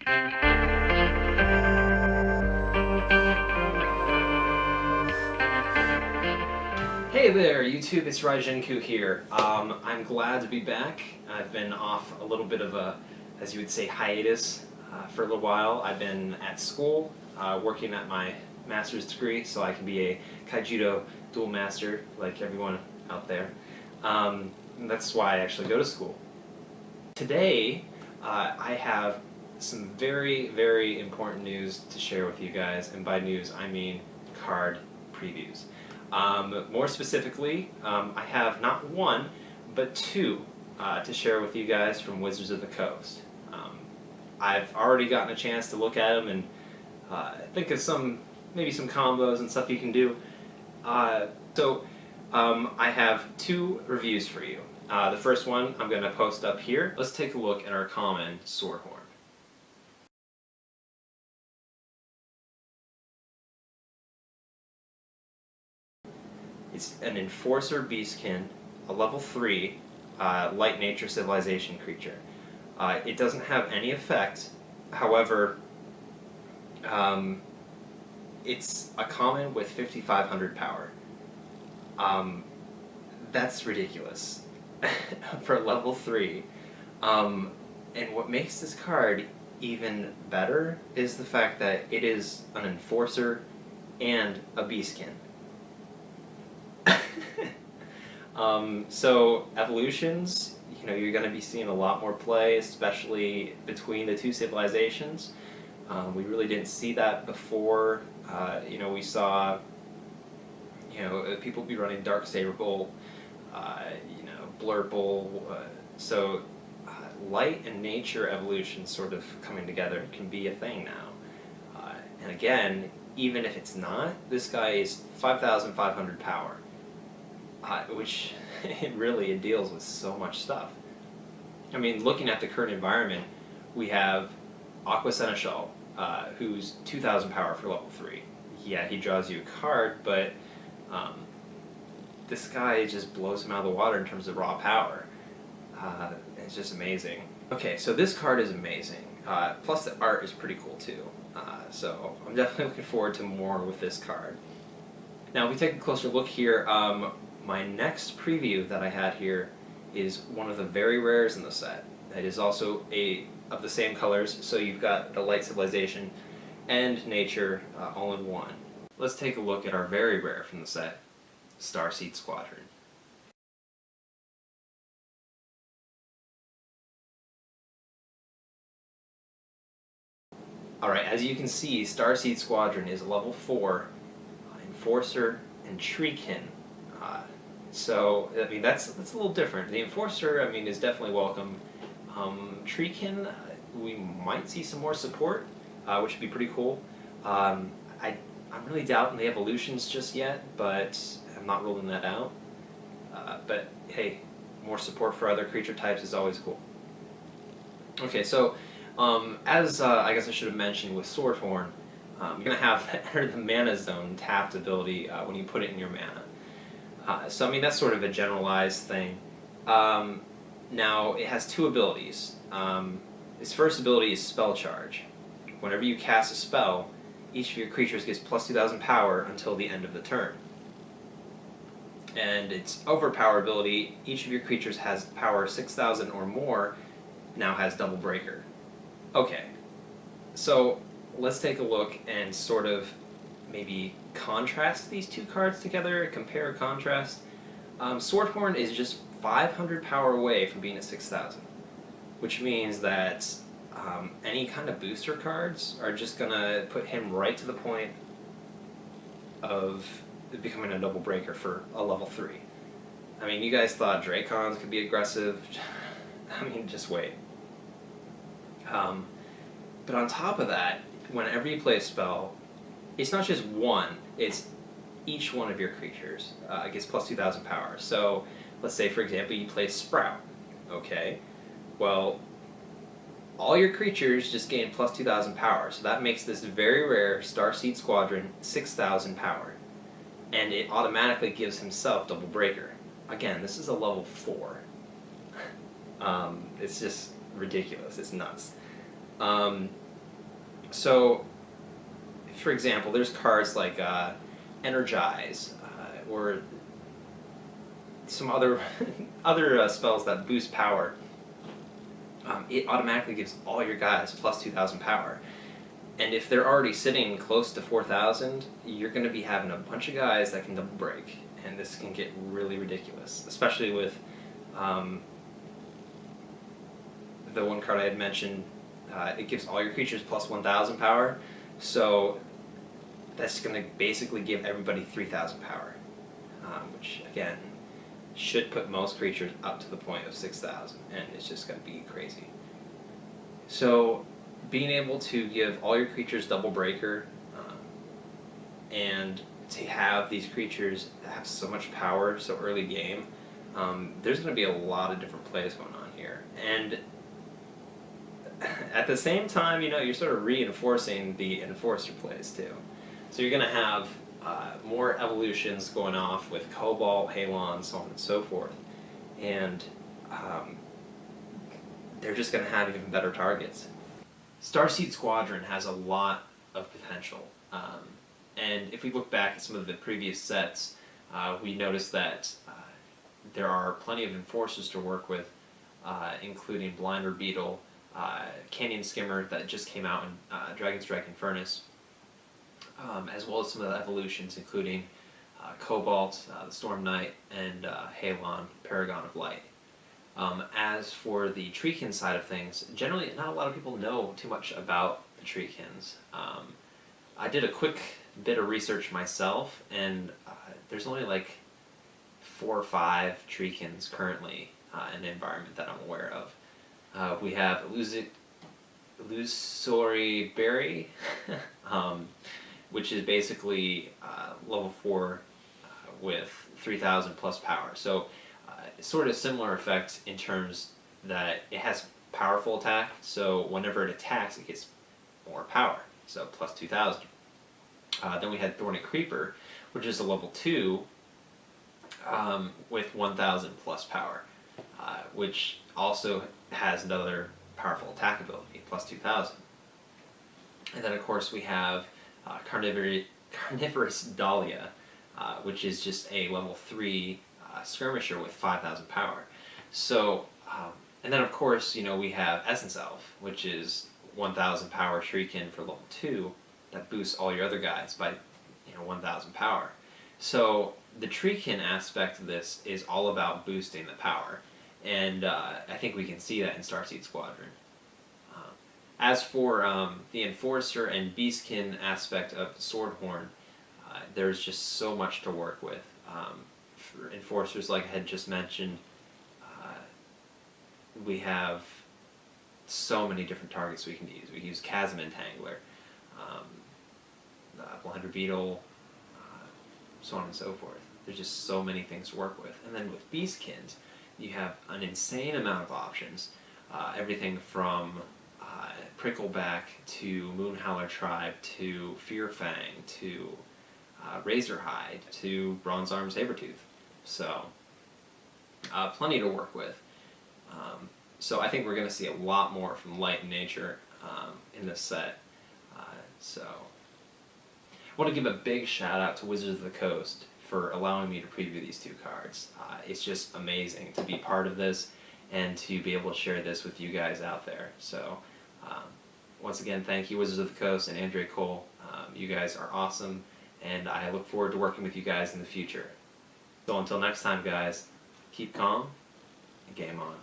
Hey there, YouTube, it's Raijinku here. I'm glad to be back. I've been off a little bit of a, as you would say, hiatus for a little while. I've been at school, working at my master's degree, so I can be a Kaijudo Duel Master like everyone out there. That's why I actually go to school. Today, I have some very, very important news to share with you guys, and by news I mean card previews. More specifically, I have not one, but two to share with you guys from Wizards of the Coast. I've already gotten a chance to look at them and think of maybe some combos and stuff you can do. I have two reviews for you. The first one I'm going to post up here. Let's take a look at our common Swordhorn. It's an Enforcer Beastkin, a level 3 light nature civilization creature. It doesn't have any effect, however, it's a common with 5,500 power. That's ridiculous for level 3. And what makes this card even better is the fact that it is an Enforcer and a Beastkin. So evolutions, you're going to be seeing a lot more play, especially between the two civilizations. We really didn't see that before. We saw, people be running Darksaber Bolt, Blurple. So light and nature evolution sort of coming together can be a thing now. And again, even if it's not, this guy is 5,500 power. Which it deals with so much stuff. I mean, looking at the current environment, we have Aqua Seneschal, who's 2,000 power for level 3. Yeah, he draws you a card, but this guy just blows him out of the water in terms of raw power. It's just amazing. Okay, so this card is amazing. Plus the art is pretty cool too. So I'm definitely looking forward to more with this card. Now, if we take a closer look here, my next preview that I had here is one of the very rares in the set. It is also of the same colors, so you've got the light civilization and nature all in one. Let's take a look at our very rare from the set, Starseed Squadron. Alright, as you can see, Starseed Squadron is a level 4 Enforcer and Treekin. So, I mean, that's a little different. The Enforcer, I mean, is definitely welcome. Treekin, we might see some more support, which would be pretty cool. I'm really doubting the evolutions just yet, but I'm not ruling that out. But hey, more support for other creature types is always cool. Okay, so as I guess I should have mentioned with Swordhorn, you're going to have Enter the Mana Zone tapped ability when you put it in your mana. So I mean, that's sort of a generalized thing. Now, it has two abilities. Its first ability is Spell Charge. Whenever you cast a spell, each of your creatures gets plus 2,000 power until the end of the turn. And its Overpower ability, each of your creatures has power 6,000 or more, now has Double Breaker. Okay, so let's take a look and sort of maybe contrast these two cards together, compare and contrast. Swordhorn is just 500 power away from being at 6,000, which means that any kind of booster cards are just going to put him right to the point of becoming a double breaker for a level 3. I mean, you guys thought Dracons could be aggressive. I mean, just wait. But on top of that, whenever you play a spell, it's not just one, it's each one of your creatures gets plus 2,000 power. So let's say, for example, you play Sprout. Okay, well, all your creatures just gain plus 2,000 power, so that makes this very rare Starseed Squadron 6,000 power. And it automatically gives himself Double Breaker. Again, this is a level 4. It's just ridiculous. It's nuts. So, for example, there's cards like Energize or some other other spells that boost power. It automatically gives all your guys plus 2,000 power. And if they're already sitting close to 4,000, you're going to be having a bunch of guys that can double break. And this can get really ridiculous, especially with the one card I had mentioned. It gives all your creatures plus 1,000 power. So that's going to basically give everybody 3,000 power, which, again, should put most creatures up to the point of 6,000, and it's just going to be crazy. So being able to give all your creatures double breaker, and to have these creatures that have so much power so early game, there's going to be a lot of different plays going on here. And at the same time, you're sort of reinforcing the enforcer plays too. So you're going to have more evolutions going off with Cobalt, Halon, so on and so forth. And they're just going to have even better targets. Starseed Squadron has a lot of potential. And if we look back at some of the previous sets, we noticed that there are plenty of enforcers to work with, including Blinder Beetle, Canyon Skimmer that just came out in Dragon Strike Infernus, as well as some of the evolutions, including Cobalt, the Storm Knight, and Halon, Paragon of Light. As for the Treekin side of things, generally not a lot of people know too much about the Treekins. I did a quick bit of research myself, and there's only like 4 or 5 Treekins currently in the environment that I'm aware of. We have Illusory Berry, which is basically level 4 with 3,000 plus power. So sort of similar effect in terms that it has powerful attack, so whenever it attacks it gets more power, so plus 2,000. Then we had Thorny Creeper, which is a level 2 with 1,000 plus power, which also has another powerful attack ability, plus 2,000. And then of course we have Carnivorous Dahlia, which is just a level 3 skirmisher with 5,000 power. So, and then of course, we have Essence Elf, which is 1,000 power Shriekin for level 2 that boosts all your other guys by 1,000 power. So the Treekin aspect of this is all about boosting the power, and I think we can see that in Starseed Squadron. As for the Enforcer and Beastkin aspect of Swordhorn, there's just so much to work with. For Enforcers, like I had just mentioned, we have so many different targets we can use. We can use Chasm Entangler, Blinder Beetle, so on and so forth. There's just so many things to work with. And then with Beastkins, you have an insane amount of options. Everything from Prickleback to Moonhowler Tribe to Fearfang to Razorhide to Bronze Arm Sabertooth. So, plenty to work with. So I think we're going to see a lot more from Light and Nature in this set. So, I want to give a big shout out to Wizards of the Coast for allowing me to preview these 2 cards. It's just amazing to be part of this and to be able to share this with you guys out there. So, once again, thank you, Wizards of the Coast and Andre Cole. You guys are awesome, and I look forward to working with you guys in the future. So until next time, guys, keep calm and game on.